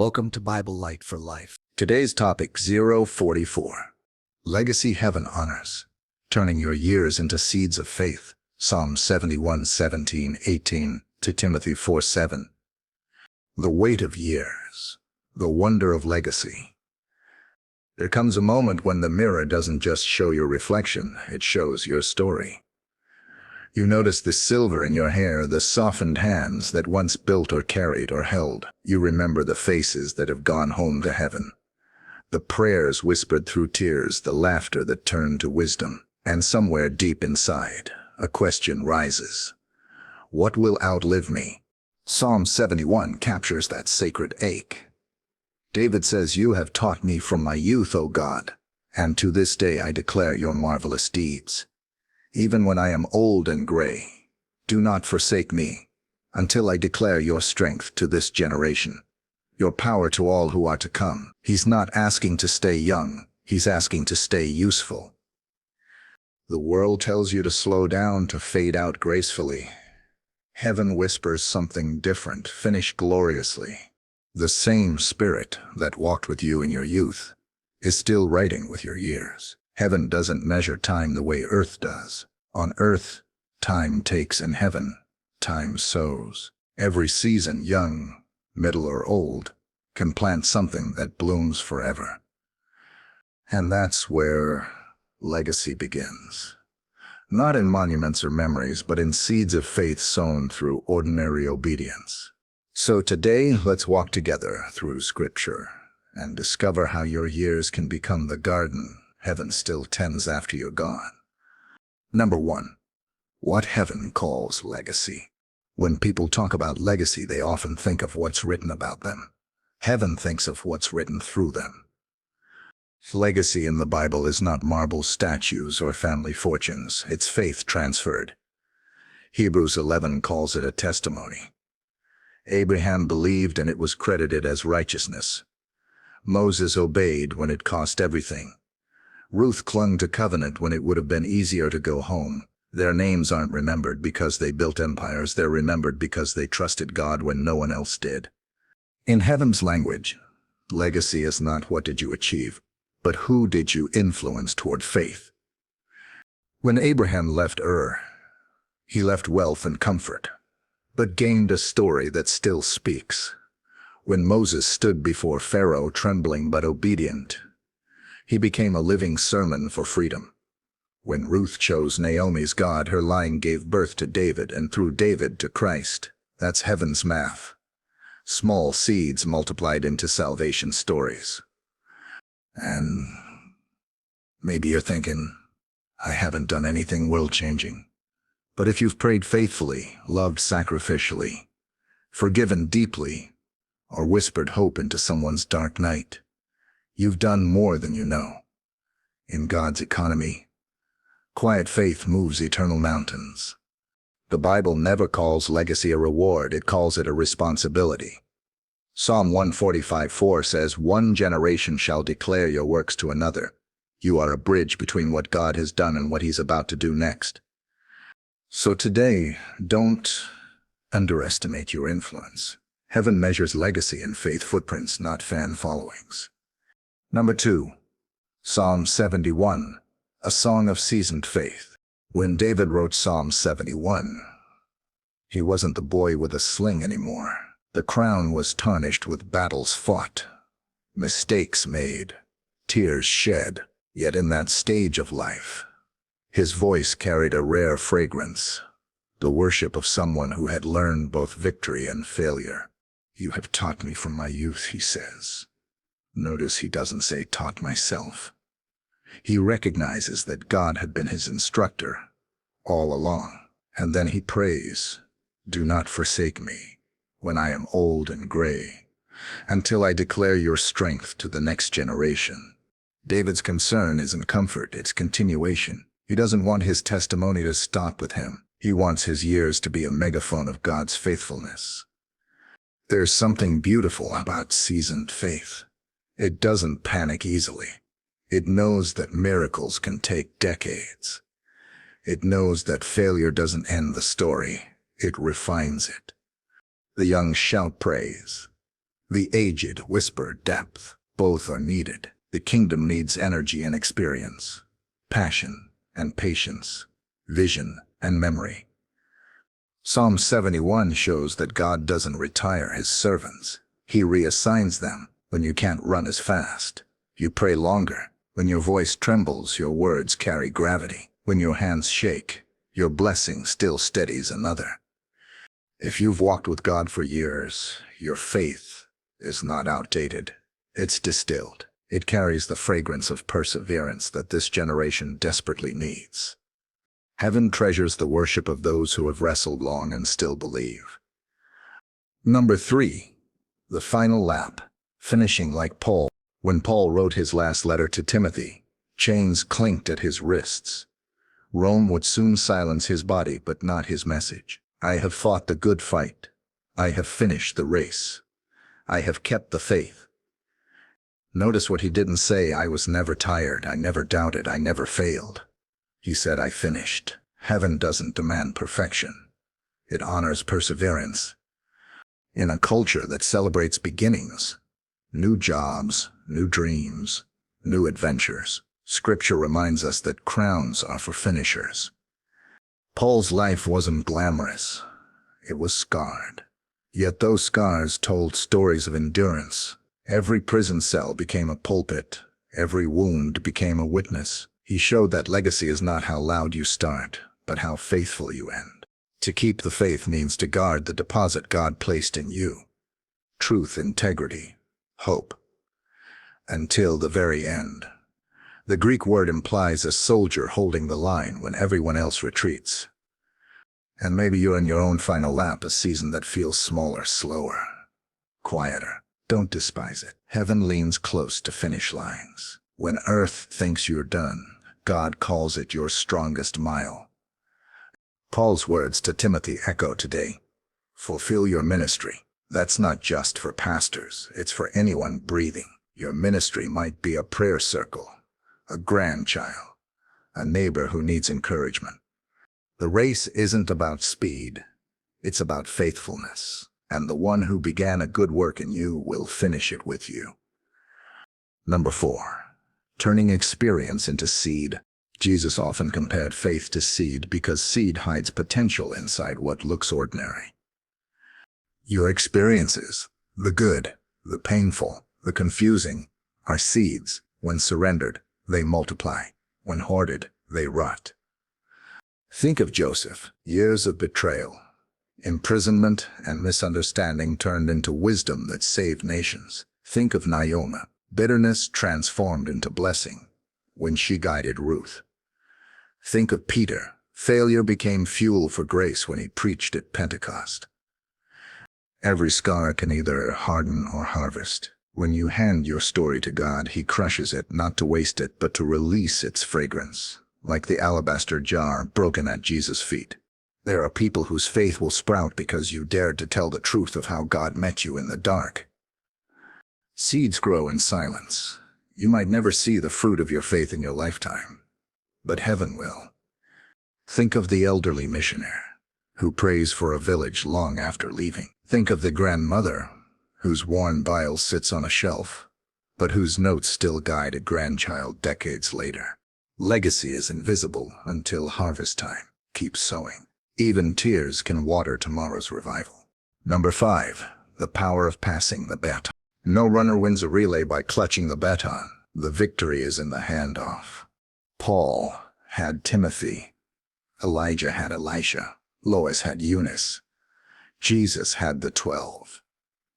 Welcome to Bible Light for Life. Today's topic 044. Legacy Heaven Honors. Turning Your Years into Seeds of Faith. Psalm 71:17-18 to Timothy 4:7. The weight of years. The wonder of legacy. There comes a moment when the mirror doesn't just show your reflection, it shows your story. You notice the silver in your hair, the softened hands that once built or carried or held. You remember the faces that have gone home to heaven. The prayers whispered through tears, the laughter that turned to wisdom. And somewhere deep inside, a question rises. What will outlive me? Psalm 71 captures that sacred ache. David says, "You have taught me from my youth, O God, and to this day I declare your marvelous deeds. Even when I am old and gray, do not forsake me, until I declare your strength to this generation, your power to all who are to come." He's not asking to stay young, he's asking to stay useful. The world tells you to slow down, to fade out gracefully. Heaven whispers something different: finish gloriously. The same Spirit that walked with you in your youth is still writing with your years. Heaven doesn't measure time the way earth does. On earth, time takes; in heaven, time sows. Every season, young, middle, or old, can plant something that blooms forever. And that's where legacy begins. Not in monuments or memories, but in seeds of faith sown through ordinary obedience. So today, let's walk together through Scripture and discover how your years can become the garden heaven still tends after you're gone. Number 1. What heaven calls legacy. When people talk about legacy, they often think of what's written about them. Heaven thinks of what's written through them. Legacy in the Bible is not marble statues or family fortunes, it's faith transferred. Hebrews 11 calls it a testimony. Abraham believed and it was credited as righteousness. Moses obeyed when it cost everything. Ruth clung to covenant when it would have been easier to go home. Their names aren't remembered because they built empires, they're remembered because they trusted God when no one else did. In heaven's language, legacy is not what did you achieve, but who did you influence toward faith. When Abraham left Ur, he left wealth and comfort, but gained a story that still speaks. When Moses stood before Pharaoh, trembling but obedient, he became a living sermon for freedom. When Ruth chose Naomi's God, her line gave birth to David, and through David to Christ. That's heaven's math. Small seeds multiplied into salvation stories. And maybe you're thinking, I haven't done anything world-changing. But if you've prayed faithfully, loved sacrificially, forgiven deeply, or whispered hope into someone's dark night, you've done more than you know. In God's economy, quiet faith moves eternal mountains. The Bible never calls legacy a reward, it calls it a responsibility. Psalm 145:4 says, "One generation shall declare your works to another." You are a bridge between what God has done and what He's about to do next. So today, don't underestimate your influence. Heaven measures legacy in faith footprints, not fan followings. Number 2. Psalm 71, a song of seasoned faith. When David wrote Psalm 71, he wasn't the boy with a sling anymore. The crown was tarnished with battles fought, mistakes made, tears shed. Yet in that stage of life, his voice carried a rare fragrance, the worship of someone who had learned both victory and failure. "You have taught me from my youth," he says. Notice he doesn't say taught myself. He recognizes that God had been his instructor all along. And then he prays, "Do not forsake me when I am old and gray, until I declare your strength to the next generation." David's concern isn't comfort, it's continuation. He doesn't want his testimony to stop with him. He wants his years to be a megaphone of God's faithfulness. There's something beautiful about seasoned faith. It doesn't panic easily. It knows that miracles can take decades. It knows that failure doesn't end the story, it refines it. The young shout praise. The aged whisper depth. Both are needed. The kingdom needs energy and experience, passion and patience, vision and memory. Psalm 71 shows that God doesn't retire his servants. He reassigns them. When you can't run as fast, you pray longer. When your voice trembles, your words carry gravity. When your hands shake, your blessing still steadies another. If you've walked with God for years, your faith is not outdated. It's distilled. It carries the fragrance of perseverance that this generation desperately needs. Heaven treasures the worship of those who have wrestled long and still believe. Number 3. The final lap. Finishing like Paul. When Paul wrote his last letter to Timothy, chains clinked at his wrists. Rome would soon silence his body, but not his message. I have fought the good fight. I have finished the race. I have kept the faith. Notice what he didn't say. I was never tired. I never doubted. I never failed. He said, I finished. Heaven doesn't demand perfection. It honors perseverance. In a culture that celebrates beginnings, new jobs, new dreams, new adventures, Scripture reminds us that crowns are for finishers. Paul's life wasn't glamorous. It was scarred. Yet those scars told stories of endurance. Every prison cell became a pulpit. Every wound became a witness. He showed that legacy is not how loud you start, but how faithful you end. To keep the faith means to guard the deposit God placed in you. Truth, integrity, hope. Until the very end. The Greek word implies a soldier holding the line when everyone else retreats. And maybe you're in your own final lap, a season that feels smaller, slower, quieter. Don't despise it. Heaven leans close to finish lines. When earth thinks you're done, God calls it your strongest mile. Paul's words to Timothy echo today. Fulfill your ministry. That's not just for pastors. It's for anyone breathing. Your ministry might be a prayer circle, a grandchild, a neighbor who needs encouragement. The race isn't about speed. It's about faithfulness. And the one who began a good work in you will finish it with you. Number 4. Turning experience into seed. Jesus often compared faith to seed because seed hides potential inside what looks ordinary. Your experiences, the good, the painful, the confusing, are seeds. When surrendered, they multiply. When hoarded, they rot. Think of Joseph. Years of betrayal, imprisonment, and misunderstanding turned into wisdom that saved nations. Think of Naomi. Bitterness transformed into blessing when she guided Ruth. Think of Peter. Failure became fuel for grace when he preached at Pentecost. Every scar can either harden or harvest. When you hand your story to God, he crushes it, not to waste it, but to release its fragrance, like the alabaster jar broken at Jesus' feet. There are people whose faith will sprout because you dared to tell the truth of how God met you in the dark. Seeds grow in silence. You might never see the fruit of your faith in your lifetime, but heaven will. Think of the elderly missionary who prays for a village long after leaving. Think of the grandmother whose worn Bible sits on a shelf, but whose notes still guide a grandchild decades later. Legacy is invisible until harvest time. Keep sowing. Even tears can water tomorrow's revival. Number 5. The power of passing the baton. No runner wins a relay by clutching the baton. The victory is in the handoff. Paul had Timothy. Elijah had Elisha. Lois had Eunice. Jesus had the 12.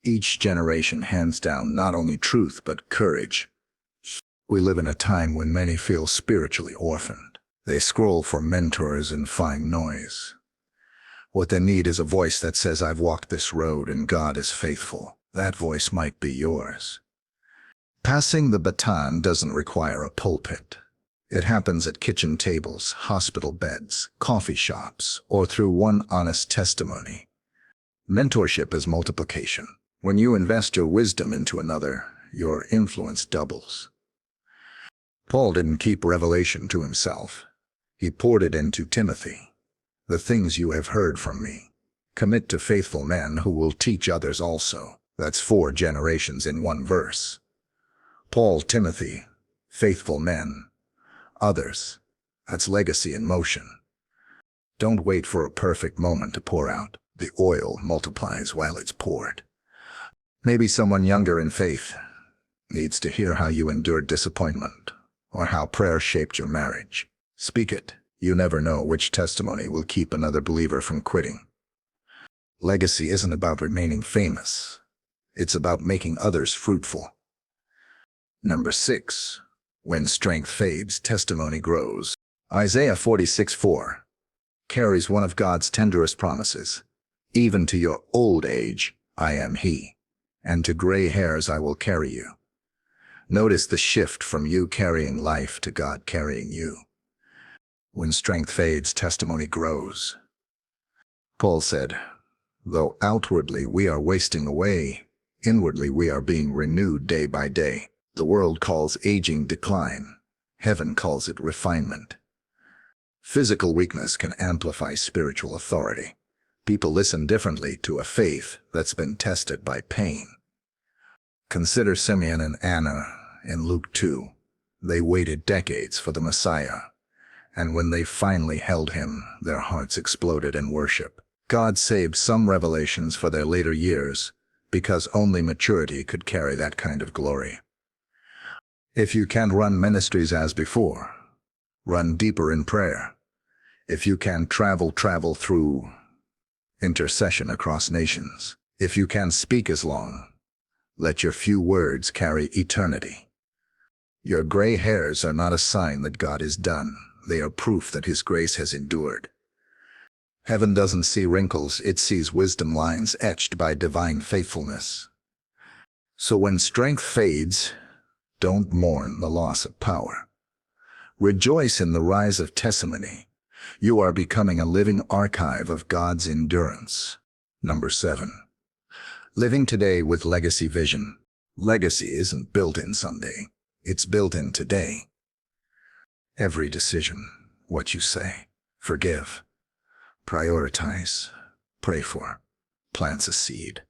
Each generation hands down not only truth but courage. We live in a time when many feel spiritually orphaned. They scroll for mentors and find noise. What they need is a voice that says, I've walked this road and God is faithful. That voice might be yours. Passing the baton doesn't require a pulpit. It happens at kitchen tables, hospital beds, coffee shops, or through one honest testimony. Mentorship is multiplication. When you invest your wisdom into another, your influence doubles. Paul didn't keep revelation to himself. He poured it into Timothy. The things you have heard from me, commit to faithful men who will teach others also. That's 4 generations in one verse. Paul, Timothy, faithful men. Others, that's legacy in motion. Don't wait for a perfect moment to pour out. The oil multiplies while it's poured. Maybe someone younger in faith needs to hear how you endured disappointment, or how prayer shaped your marriage. Speak it. You never know which testimony will keep another believer from quitting. Legacy isn't about remaining famous. It's about making others fruitful. Number 6. When strength fades, testimony grows. Isaiah 46:4 carries one of God's tenderest promises. Even to your old age, I am He, and to gray hairs I will carry you. Notice the shift from you carrying life to God carrying you. When strength fades, testimony grows. Paul said, though outwardly we are wasting away, inwardly we are being renewed day by day. The world calls aging decline. Heaven calls it refinement. Physical weakness can amplify spiritual authority. People listen differently to a faith that's been tested by pain. Consider Simeon and Anna in Luke 2. They waited decades for the Messiah, and when they finally held him, their hearts exploded in worship. God saved some revelations for their later years, because only maturity could carry that kind of glory. If you can't run ministries as before, run deeper in prayer. If you can travel through intercession across nations. If you can speak as long, let your few words carry eternity. Your gray hairs are not a sign that God is done. They are proof that His grace has endured. Heaven doesn't see wrinkles, it sees wisdom lines etched by divine faithfulness. So when strength fades, don't mourn the loss of power. Rejoice in the rise of testimony. You are becoming a living archive of God's endurance. Number 7. Living today with legacy vision. Legacy isn't built in someday. It's built in today. Every decision, what you say, forgive, prioritize, pray for, plants a seed.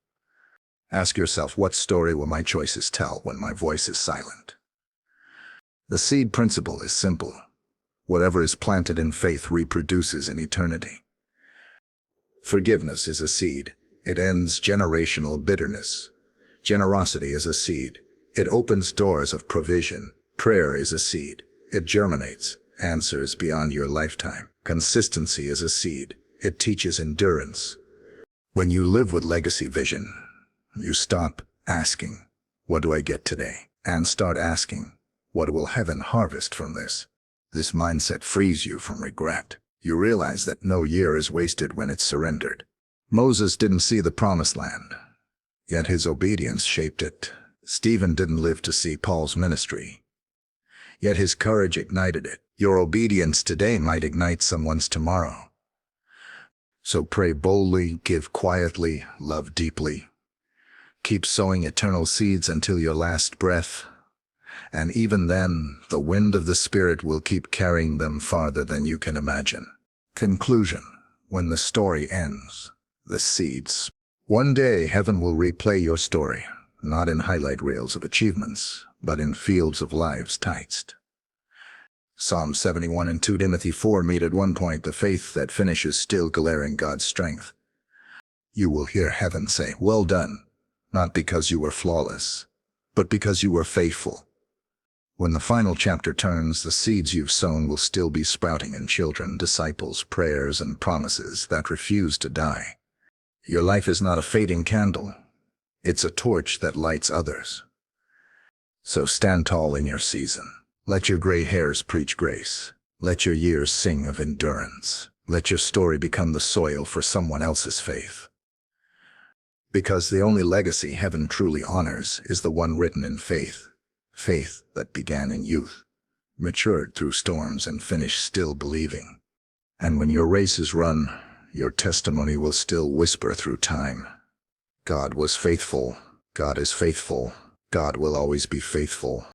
Ask yourself, what story will my choices tell when my voice is silent? The seed principle is simple. Whatever is planted in faith reproduces in eternity. Forgiveness is a seed. It ends generational bitterness. Generosity is a seed. It opens doors of provision. Prayer is a seed. It germinates answers beyond your lifetime. Consistency is a seed. It teaches endurance. When you live with legacy vision, you stop asking, what do I get today? And start asking, what will heaven harvest from this? This mindset frees you from regret. You realize that no year is wasted when it's surrendered. Moses didn't see the promised land, yet his obedience shaped it. Stephen didn't live to see Paul's ministry, yet his courage ignited it. Your obedience today might ignite someone's tomorrow. So pray boldly, give quietly, love deeply. Keep sowing eternal seeds until your last breath. And even then, the wind of the Spirit will keep carrying them farther than you can imagine. Conclusion. When the story ends, the seeds. One day, heaven will replay your story, not in highlight reels of achievements, but in fields of lives touched. Psalm 71 and 2 Timothy 4 meet at one point. The faith that finishes still glaring God's strength. You will hear heaven say, well done, not because you were flawless, but because you were faithful. When the final chapter turns, the seeds you've sown will still be sprouting in children, disciples, prayers, and promises that refuse to die. Your life is not a fading candle. It's a torch that lights others. So stand tall in your season. Let your gray hairs preach grace. Let your years sing of endurance. Let your story become the soil for someone else's faith. Because the only legacy heaven truly honors is the one written in faith. Faith that began in youth, matured through storms, and finished still believing. And when your race is run, your testimony will still whisper through time. God was faithful. God is faithful. God will always be faithful.